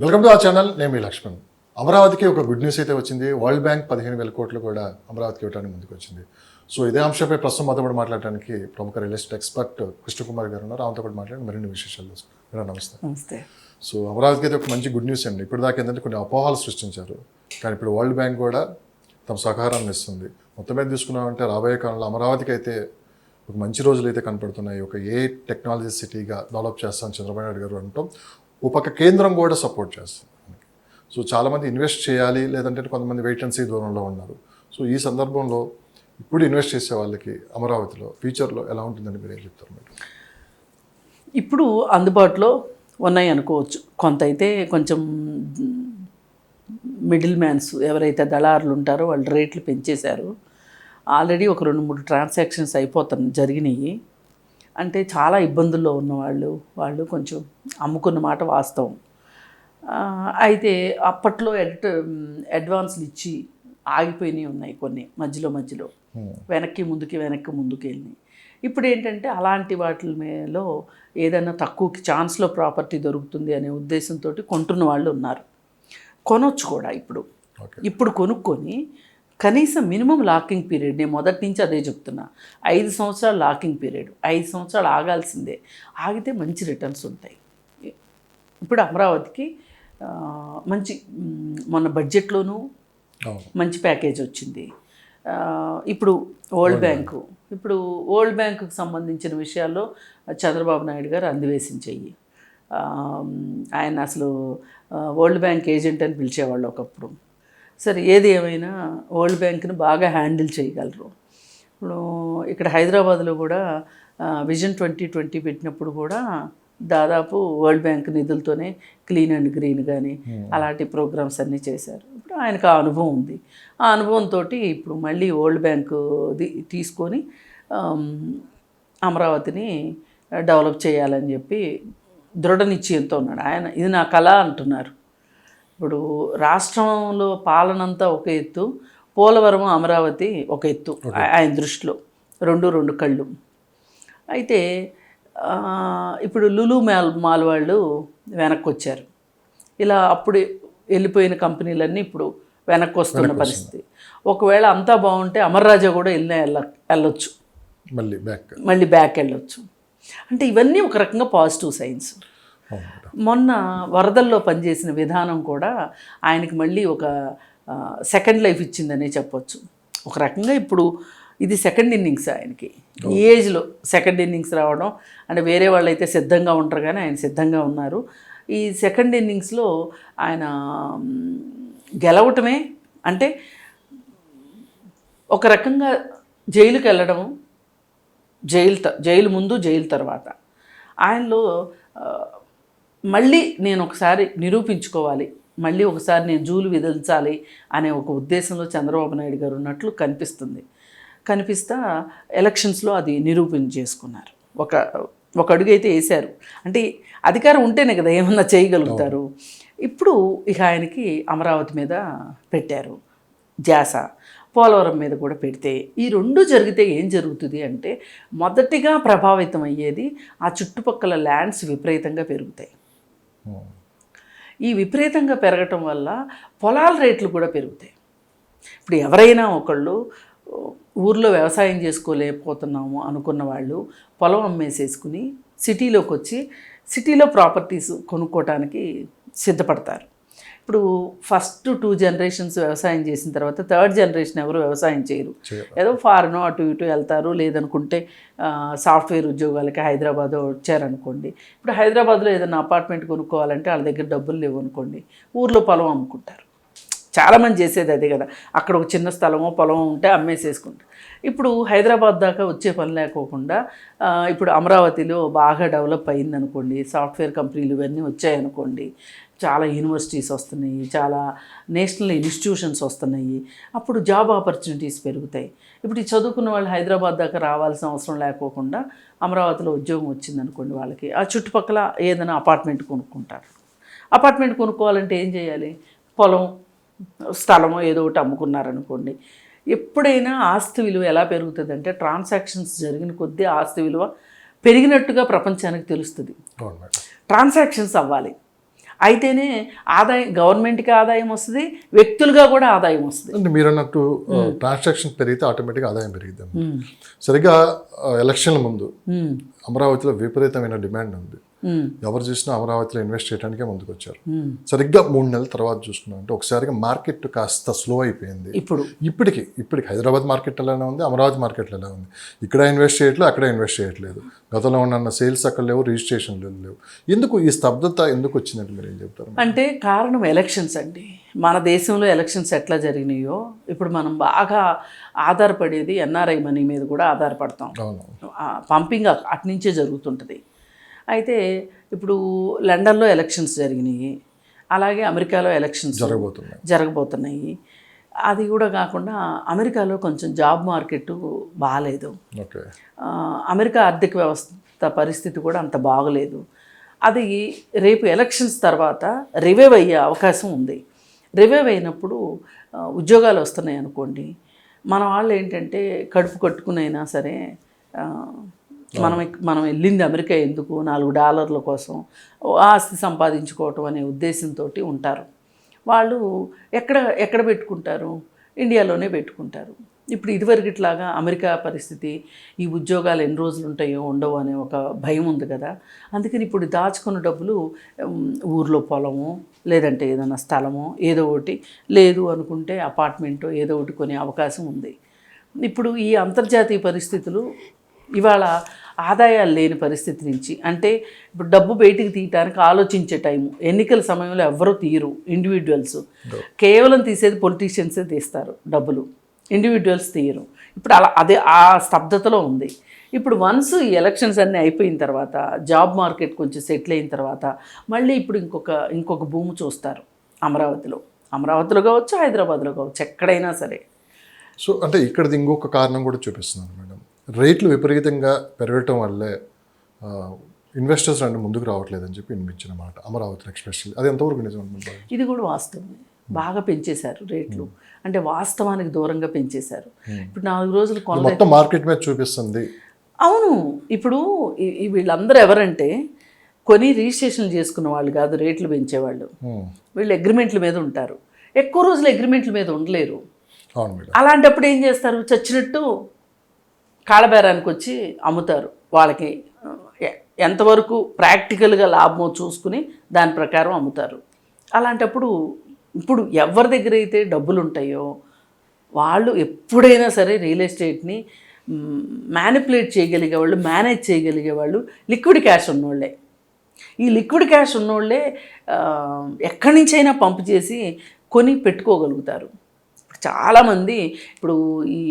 Welcome to ఆ channel. నేను మీ లక్ష్మణ్. అమరావతికి ఒక గుడ్ న్యూస్ అయితే వచ్చింది. వరల్డ్ బ్యాంక్ 15,000 కోట్లు కూడా అమరావతికి ఇవ్వడానికి ముందుకు వచ్చింది. సో ఇదే అంశంపై ప్రస్తుతం మాతో కూడా మాట్లాడడానికి ప్రముఖ రియల్ ఎస్టేట్ ఎక్స్పర్ట్ కృష్ణకుమార్ గారు ఉన్నారు. ఆమెతో కూడా మాట్లాడి మరిన్ని విశేషాలు తెలుసుకుంటాం. నమస్తే. నమస్తే. సో అమరావతికి అయితే ఒక మంచి గుడ్ న్యూస్ అండి. ఇప్పుడు దాకా ఏంటంటే కొన్ని అపోహలు సృష్టించారు, కానీ ఇప్పుడు వరల్డ్ బ్యాంక్ కూడా తమ సహకారాన్ని ఇస్తుంది. మొత్తం మీద తీసుకున్నామంటే రాబోయే కాలంలో అమరావతికి అయితే ఒక మంచి రోజులు అయితే కనపడుతున్నాయి. ఒక ఏ టెక్నాలజీ సిటీగా డెవలప్ చేస్తామని చంద్రబాబు నాయుడు గారు అంటాం. ఓ పక్క కేంద్రం కూడా సపోర్ట్ చేస్తుంది. సో చాలామంది ఇన్వెస్ట్ చేయాలి, లేదంటే కొంతమంది వెయిట్ అండ్ సీ దూరంలో ఉన్నారు. సో ఈ సందర్భంలో ఇప్పుడు ఇన్వెస్ట్ చేసే వాళ్ళకి అమరావతిలో ఫ్యూచర్లో ఎలా ఉంటుందని మీరు ఏం చెప్తారు? మీరు ఇప్పుడు అందుబాటులో ఉన్నాయి అనుకోవచ్చు. కొంత అయితే కొంచెం మిడిల్ మ్యాన్స్ ఎవరైతే దళారులు ఉంటారో వాళ్ళు రేట్లు పెంచేశారు. ఆల్రెడీ ఒక 2-3 ట్రాన్సాక్షన్స్ జరిగినాయి. అంటే చాలా ఇబ్బందుల్లో ఉన్న వాళ్ళు కొంచెం అమ్ముకున్న మాట వాస్తవం. అయితే అప్పట్లో అడ్వాన్స్లు ఇచ్చి ఆగిపోయినవి ఉన్నాయి కొన్ని మధ్యలో వెనక్కి ముందుకి వెళ్ళినాయి. ఇప్పుడు ఏంటంటే అలాంటి వాటిలో ఏదైనా తక్కువకి ఛాన్స్లో ప్రాపర్టీ దొరుకుతుంది అనే ఉద్దేశంతో కొంటున్న వాళ్ళు ఉన్నారు. కొనొచ్చు కూడా. ఇప్పుడు కొనుక్కొని కనీసం మినిమం లాకింగ్ పీరియడ్, నేను మొదటి నుంచి అదే చెప్తున్నా, 5 సంవత్సరాలు లాకింగ్ పీరియడ్, 5 సంవత్సరాలు ఆగాల్సిందే. ఆగితే మంచి రిటర్న్స్ ఉంటాయి. ఇప్పుడు అమరావతికి మంచి మొన్న బడ్జెట్లోనూ మంచి ప్యాకేజ్ వచ్చింది. ఇప్పుడు వరల్డ్ బ్యాంకుకి సంబంధించిన విషయాల్లో చంద్రబాబు నాయుడు గారు అందివేసిన చెయ్యి. ఆయన అసలు వరల్డ్ బ్యాంక్ ఏజెంట్ అని పిలిచేవాళ్ళు ఒకప్పుడు. సరే, ఏది ఏమైనా వరల్డ్ బ్యాంక్ని బాగా హ్యాండిల్ చేయగలరు. ఇప్పుడు ఇక్కడ హైదరాబాద్లో కూడా విజన్ 2020 పెట్టినప్పుడు కూడా దాదాపు వరల్డ్ బ్యాంక్ నిధులతోనే క్లీన్ అండ్ గ్రీన్ కానీ అలాంటి ప్రోగ్రామ్స్ అన్నీ చేశారు. ఇప్పుడు ఆయనకు ఆ అనుభవం ఉంది. ఆ అనుభవంతో ఇప్పుడు మళ్ళీ వరల్డ్ బ్యాంకుది తీసుకొని అమరావతిని డెవలప్ చేయాలని చెప్పి దృఢ నిశ్చయంతో ఉన్నాడు ఆయన. ఇది నా కళ అంటున్నారు. ఇప్పుడు రాష్ట్రంలో పాలనంతా ఒక ఎత్తు, పోలవరం అమరావతి ఒక ఎత్తు ఆయన దృష్టిలో. రెండు కళ్ళు. అయితే ఇప్పుడు లులు మాల్ వాళ్ళు వెనక్కి వచ్చారు. ఇలా అప్పుడు వెళ్ళిపోయిన కంపెనీలన్నీ ఇప్పుడు వెనక్కి వస్తున్న పరిస్థితి. ఒకవేళ అంతా బాగుంటే అమర్రాజా కూడా వెళ్ళొచ్చు, మళ్ళీ బ్యాక్ వెళ్ళొచ్చు. అంటే ఇవన్నీ ఒక రకంగా పాజిటివ్ సైన్స్. మొన్న వరదల్లో పనిచేసిన విధానం కూడా ఆయనకి మళ్ళీ ఒక సెకండ్ లైఫ్ ఇచ్చిందనే చెప్పొచ్చు. ఒక రకంగా ఇప్పుడు ఇది సెకండ్ ఇన్నింగ్స్ ఆయనకి. ఈ ఏజ్లో సెకండ్ ఇన్నింగ్స్ రావడం అంటే వేరే వాళ్ళు అయితే సిద్ధంగా ఉంటారు, కానీ ఆయన సిద్ధంగా ఉన్నారు. ఈ సెకండ్ ఇన్నింగ్స్లో ఆయన గెలవటమే అంటే ఒక రకంగా జైలుకి వెళ్ళడం, జైలు ముందు జైలు తర్వాత ఆయనలో మళ్ళీ నేను ఒకసారి నిరూపించుకోవాలి, మళ్ళీ ఒకసారి నేను జూలు విధించాలి అనే ఒక ఉద్దేశంలో చంద్రబాబు నాయుడు గారు ఉన్నట్లు కనిపిస్తా ఎలక్షన్స్లో అది నిరూపణ చేసుకున్నారు. ఒక అడుగు అయితే వేశారు. అంటే అధికారం ఉంటేనే కదా ఏమన్నా చేయగలుగుతారు. ఇప్పుడు ఇక ఆయనకి అమరావతి మీద పెట్టారు ధ్యాస, పోలవరం మీద కూడా పెడితే ఈ రెండు జరిగితే ఏం జరుగుతుంది అంటే మొదటిగా ప్రభావితం అయ్యేది ఆ చుట్టుపక్కల ల్యాండ్స్ విపరీతంగా పెరుగుతాయి. ఈ విపరీతంగా పెరగటం వల్ల పొలాల రేట్లు కూడా పెరుగుతాయి. ఇప్పుడు ఎవరైనా ఒకళ్ళు ఊర్లో వ్యవసాయం చేసుకోలేకపోతున్నాము అనుకున్న వాళ్ళు పొలం అమ్మేసేసుకుని సిటీలోకి వచ్చి సిటీలో ప్రాపర్టీస్ కొనుక్కోవటానికి సిద్ధపడతారు. ఇప్పుడు ఫస్ట్ 2 జనరేషన్స్ వ్యవసాయం చేసిన తర్వాత 3rd జనరేషన్ ఎవరు వ్యవసాయం చేయరు. ఏదో ఫారెనో అటు ఇటు వెళ్తారు, లేదనుకుంటే సాఫ్ట్వేర్ ఉద్యోగాలకి హైదరాబాద్ వచ్చారనుకోండి. ఇప్పుడు హైదరాబాద్లో ఏదైనా అపార్ట్మెంట్ కొనుక్కోవాలంటే వాళ్ళ దగ్గర డబ్బులు లేవు అనుకోండి, ఊర్లో పొలం అమ్ముకుంటారు. చాలామంది చేసేది అదే కదా. అక్కడ ఒక చిన్న స్థలమో పొలమో ఉంటే అమ్మేసేసుకుంటారు. ఇప్పుడు హైదరాబాద్ దాకా వచ్చే పని లేకోకుండా ఇప్పుడు అమరావతిలో బాగా డెవలప్ అయిందనుకోండి, సాఫ్ట్వేర్ కంపెనీలు ఇవన్నీ వచ్చాయనుకోండి, చాలా యూనివర్సిటీస్ వస్తున్నాయి, చాలా నేషనల్ ఇన్స్టిట్యూషన్స్ వస్తున్నాయి. అప్పుడు జాబ్ ఆపర్చునిటీస్ పెరుగుతాయి. ఇప్పుడు ఈ చదువుకున్న వాళ్ళు హైదరాబాద్ దాకా రావాల్సిన అవసరం లేకోకుండా అమరావతిలో ఉద్యోగం వచ్చిందనుకోండి, వాళ్ళకి ఆ చుట్టుపక్కల ఏదైనా అపార్ట్మెంట్ కొనుక్కుంటారు. అపార్ట్మెంట్ కొనుక్కోవాలంటే ఏం చేయాలి? పొలం స్థలమో ఏదో ఒకటి అమ్ముకున్నారనుకోండి. ఎప్పుడైనా ఆస్తి విలువ ఎలా పెరుగుతుందంటే ట్రాన్సాక్షన్స్ జరిగిన కొద్దీ ఆస్తి విలువ పెరిగినట్టుగా ప్రపంచానికి తెలుస్తుంది. ట్రాన్సాక్షన్స్ అవ్వాలి. అయితేనే ఆదాయం, గవర్నమెంట్కి ఆదాయం వస్తుంది, వ్యక్తులుగా కూడా ఆదాయం వస్తుంది. అంటే మీరు అన్నట్టు ట్రాన్సాక్షన్ పెరిగితే ఆటోమేటిక్గా ఆదాయం పెరిగిద్దాం. సరిగ్గా ఎలక్షన్ల ముందు అమరావతిలో విపరీతమైన డిమాండ్ ఉంది. ఎవరు చూసినా అమరావతిలో ఇన్వెస్ట్ చేయడానికే ముందుకు వచ్చారు. సరిగ్గా 3 నెలల తర్వాత చూసుకున్నాం అంటే ఒకసారిగా మార్కెట్ కాస్త స్లో అయిపోయింది. ఇప్పటికి హైదరాబాద్ మార్కెట్ ఎలానే ఉంది, అమరావతి మార్కెట్ ఎలా ఉంది. ఇక్కడ ఇన్వెస్ట్ చేయట్లేదు, అక్కడ ఇన్వెస్ట్ చేయట్లేదు. గతంలో ఉన్న సేల్స్ అక్కడ లేవు, రిజిస్ట్రేషన్లు లేవు. ఎందుకు ఈ స్తబ్దత ఎందుకు వచ్చిందంటే మీరు ఏం చెప్తారు? అంటే కారణం ఎలక్షన్స్ అండి. మన దేశంలో ఎలక్షన్స్ ఎట్లా జరిగినాయో ఇప్పుడు మనం బాగా ఆధారపడేది ఎన్ఆర్ఐ మనీ మీద కూడా ఆధారపడతాం. పంపింగ్ అటు నుంచే జరుగుతుంటుంది. అయితే ఇప్పుడు లండన్లో ఎలక్షన్స్ జరిగినాయి, అలాగే అమెరికాలో ఎలక్షన్స్ జరగబోతున్నాయి. అది కూడా కాకుండా అమెరికాలో కొంచెం జాబ్ మార్కెట్ బాగాలేదు. అమెరికా ఆర్థిక వ్యవస్థ పరిస్థితి కూడా అంత బాగలేదు. అది రేపు ఎలక్షన్స్ తర్వాత రివైవ్ అయ్యే అవకాశం ఉంది. రివైవ్ అయినప్పుడు ఉద్యోగాలు వస్తున్నాయి అనుకోండి, మన వాళ్ళు ఏంటంటే కడుపు కట్టుకునైనా సరే మనం వెళ్ళింది అమెరికా ఎందుకు, $4 కోసం ఆస్తి సంపాదించుకోవటం అనే ఉద్దేశంతో ఉంటారు. వాళ్ళు ఎక్కడ పెట్టుకుంటారు? ఇండియాలోనే పెట్టుకుంటారు. ఇప్పుడు ఇదివరకిట్లాగా అమెరికా పరిస్థితి, ఈ ఉద్యోగాలు ఎన్ని రోజులు ఉంటాయో ఉండవు అనే ఒక భయం ఉంది కదా. అందుకని ఇప్పుడు దాచుకున్న డబ్బులు ఊర్లో పొలము, లేదంటే ఏదైనా స్థలమో ఏదో ఒకటి, లేదు అనుకుంటే అపార్ట్మెంటో ఏదో ఒకటి కొనే అవకాశం ఉంది. ఇప్పుడు ఈ అంతర్జాతీయ పరిస్థితులు ఇవాళ ఆదాయాలు లేని పరిస్థితి నుంచి, అంటే ఇప్పుడు డబ్బు బయటికి తీయటానికి ఆలోచించే టైము, ఎన్నికల సమయంలో ఎవరూ తీయరు ఇండివిజువల్స్, కేవలం తీసేది పొలిటీషియన్సే తీస్తారు డబ్బులు, ఇండివిజువల్స్ తీయరు. ఇప్పుడు అదే ఆ స్తబ్దతలో ఉంది. ఇప్పుడు వన్స్ ఈ ఎలక్షన్స్ అన్నీ అయిపోయిన తర్వాత, జాబ్ మార్కెట్ కొంచెం సెటిల్ అయిన తర్వాత మళ్ళీ ఇప్పుడు ఇంకొక భూమి చూస్తారు అమరావతిలో కావచ్చు, హైదరాబాద్లో కావచ్చు, ఎక్కడైనా సరే. సో అంటే ఇక్కడది ఇంకొక కారణం కూడా చూపిస్తున్నాను మేడం. రేట్లు విపరీతంగా పెరగటం వల్లే ఇన్వెస్టర్స్ అంటే ముందుకు రావట్లేదని చెప్పి వినిపించిన మాట అమరావతిలో ఎక్స్పెషల్లీ. అది ఎంతవరకు నిజం అనుకుంటారు? ఇది కూడా వాస్తవం. బాగా పెంచేశారు రేట్లు, అంటే వాస్తవానికి దూరంగా పెంచేశారు. ఇప్పుడు 4 రోజులు మొత్తం మార్కెట్ మీద చూపిస్తుంది. అవును. ఇప్పుడు వీళ్ళందరూ ఎవరంటే కొని రిజిస్ట్రేషన్లు చేసుకున్న వాళ్ళు కాదు, రేట్లు పెంచేవాళ్ళు. వీళ్ళు అగ్రిమెంట్ల మీద ఉంటారు. ఎక్కువ రోజులు అగ్రిమెంట్ల మీద ఉండలేరు. అలాంటప్పుడు ఏం చేస్తారు? చచ్చినట్టు కాళ్ళబేరానికి వచ్చి అమ్ముతారు. వాళ్ళకి ఎంతవరకు ప్రాక్టికల్గా లాభమో చూసుకుని దాని ప్రకారం అమ్ముతారు. అలాంటప్పుడు ఇప్పుడు ఎవరి దగ్గర అయితే డబ్బులు ఉంటాయో వాళ్ళు ఎప్పుడైనా సరే రియల్ ఎస్టేట్ని మ్యానిపులేట్ చేయగలిగే వాళ్ళు, మేనేజ్ చేయగలిగే వాళ్ళు లిక్విడ్ క్యాష్ ఉన్నోళ్ళే. ఈ లిక్విడ్ క్యాష్ ఉన్నోళ్ళే ఎక్కడి నుంచైనా పంపు చేసి కొని పెట్టుకోగలుగుతారు. చాలామంది ఇప్పుడు ఈ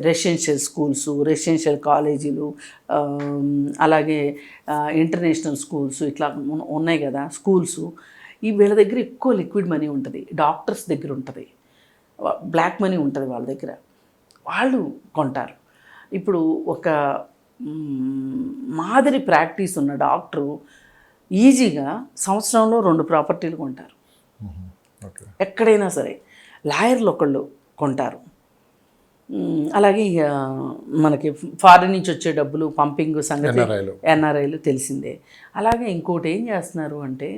రెసిడెన్షియల్ స్కూల్స్, రెసిడెన్షియల్ కాలేజీలు, అలాగే ఇంటర్నేషనల్ స్కూల్స్ ఇట్లా ఉన్నాయి కదా స్కూల్స్. వీళ్ళ దగ్గర ఎక్కువ లిక్విడ్ మనీ ఉంటుంది, డాక్టర్స్ దగ్గర ఉంటుంది, బ్లాక్ మనీ ఉంటుంది వాళ్ళ దగ్గర, వాళ్ళు కొంటారు. ఇప్పుడు ఒక మాదిరి ప్రాక్టీస్ ఉన్న డాక్టరు ఈజీగా సంవత్సరంలో 2 ప్రాపర్టీలు కొంటారు. ఎక్కడైనా సరే లాయర్లు ఒకళ్ళు కొంటారు. అలాగే మనకి ఫారిన్ నుంచి వచ్చే డబ్బులు పంపింగ్ సంగతి ఎన్ఆర్ఐలు తెలిసిందే. అలాగే ఇంకోటి ఏం చేస్తున్నారు అంటే,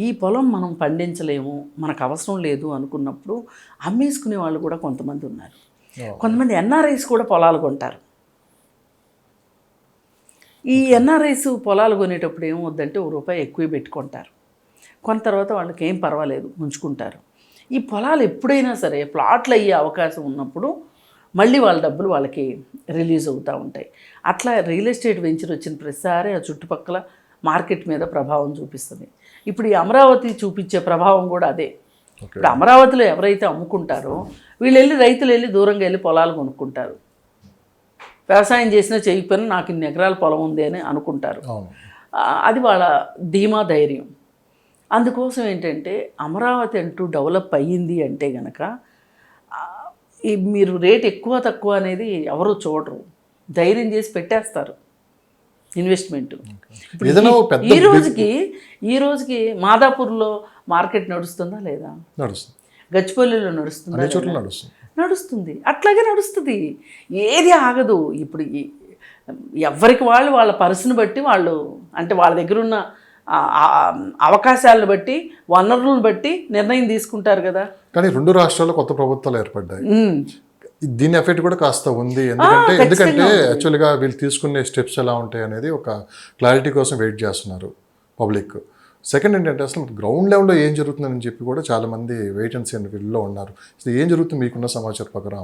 ఈ పొలం మనం పండించలేము, మనకు అవసరం లేదు అనుకున్నప్పుడు అమ్మేసుకునే వాళ్ళు కూడా కొంతమంది ఉన్నారు. కొంతమంది ఎన్ఆర్ఐస్ కూడా పొలాలు కొంటారు. ఈ ఎన్ఆర్ఐస్ పొలాలు కొనేటప్పుడు ఏమవుద్దంటే ₹1 ఎక్కువ పెట్టుకుంటారు. కొన్న తర్వాత వాళ్ళకి ఏం పర్వాలేదు ఉంచుకుంటారు. ఈ పొలాలు ఎప్పుడైనా సరే ప్లాట్లు అయ్యే అవకాశం ఉన్నప్పుడు మళ్ళీ వాళ్ళ డబ్బులు వాళ్ళకి రిలీజ్ అవుతూ ఉంటాయి. అట్లా రియల్ ఎస్టేట్ వెంచర్ వచ్చిన ప్రతిసారి ఆ చుట్టుపక్కల మార్కెట్ మీద ప్రభావం చూపిస్తుంది. ఇప్పుడు ఈ అమరావతి చూపించే ప్రభావం కూడా అదే. ఇప్పుడు అమరావతిలో ఎవరైతే అమ్ముకుంటారో రైతులు వెళ్ళి దూరంగా వెళ్ళి పొలాలు కొనుక్కుంటారు. వ్యవసాయం చేసినా చేయకపోయినా నాకు ఇన్ని ఎకరాల పొలం ఉంది అని అనుకుంటారు. అది వాళ్ళ ధీమా, ధైర్యం. అందుకోసం ఏంటంటే అమరావతి అంటూ డెవలప్ అయ్యింది అంటే కనుక మీరు రేట్ ఎక్కువ తక్కువ అనేది ఎవరు చూడరు, ధైర్యం చేసి పెట్టేస్తారు ఇన్వెస్ట్మెంట్. ఈ రోజుకి మాదాపూర్లో మార్కెట్ నడుస్తుందా లేదా? గచ్చిపల్లిలో నడుస్తుందా? నడుస్తుంది. అట్లాగే నడుస్తుంది, ఏది ఆగదు. ఇప్పుడు ఎవరికి వాళ్ళ పర్సును బట్టి వాళ్ళు, అంటే వాళ్ళ దగ్గర ఉన్న అవకాశాలను బట్టి వనరులను బట్టి నిర్ణయం తీసుకుంటారు కదా. కానీ 2 రాష్ట్రాల్లో కొత్త ప్రభుత్వాలు ఏర్పడ్డాయి. ఉమ్. దీని ఎఫెక్ట్ కూడా కాస్త ఉంది. ఎందుకంటే యాక్చువల్గా వీళ్ళు తీసుకునే స్టెప్స్ ఎలా ఉంటాయి అనేది ఒక క్లారిటీ కోసం వెయిట్ చేస్తున్నారు పబ్లిక్. సెకండ్ ఏంటంటే అసలు గ్రౌండ్ లెవెల్లో ఏం జరుగుతుందని చెప్పి కూడా చాలామంది వెయిట్ అండ్ సీ అనే వీళ్ళలో ఉన్నారు. అసలు ఏం జరుగుతుంది మీకున్న సమాచారం ప్రకారం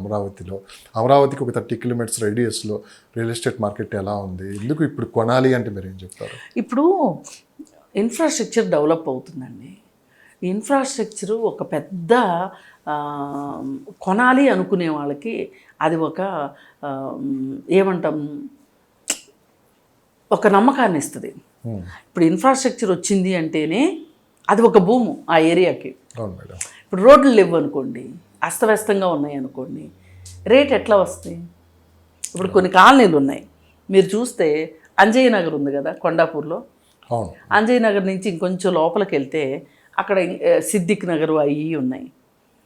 అమరావతికి ఒక 30 కిలోమీటర్స్ రేడియస్లో రియల్ ఎస్టేట్ మార్కెట్ ఎలా ఉంది, ఎందుకు ఇప్పుడు కొనాలి అంటే మీరు ఏం చెప్తారు? ఇప్పుడు ఇన్ఫ్రాస్ట్రక్చర్ డెవలప్ అవుతుందండి. ఈ ఇన్ఫ్రాస్ట్రక్చరు ఒక పెద్ద కొనాలి అనుకునే వాళ్ళకి అది ఒక ఏమంటాం, ఒక నమ్మకాన్ని ఇస్తుంది. ఇప్పుడు ఇన్ఫ్రాస్ట్రక్చర్ వచ్చింది అంటేనే అది ఒక భూము ఆ ఏరియాకి. అవును మేడం. ఇప్పుడు రోడ్లు లేవు అనుకోండి, అస్తవ్యస్తంగా ఉన్నాయి అనుకోండి, రేట్ ఎట్లా వస్తాయి? ఇప్పుడు కొన్ని కాలనీలు ఉన్నాయి, మీరు చూస్తే అంజయ్య నగర్ ఉంది కదా కొండాపూర్లో. అవును. అంజయ్ నగర్ నుంచి ఇంకొంచెం లోపలికి వెళ్తే అక్కడ సిద్దిక్ నగర్ అవి ఉన్నాయి.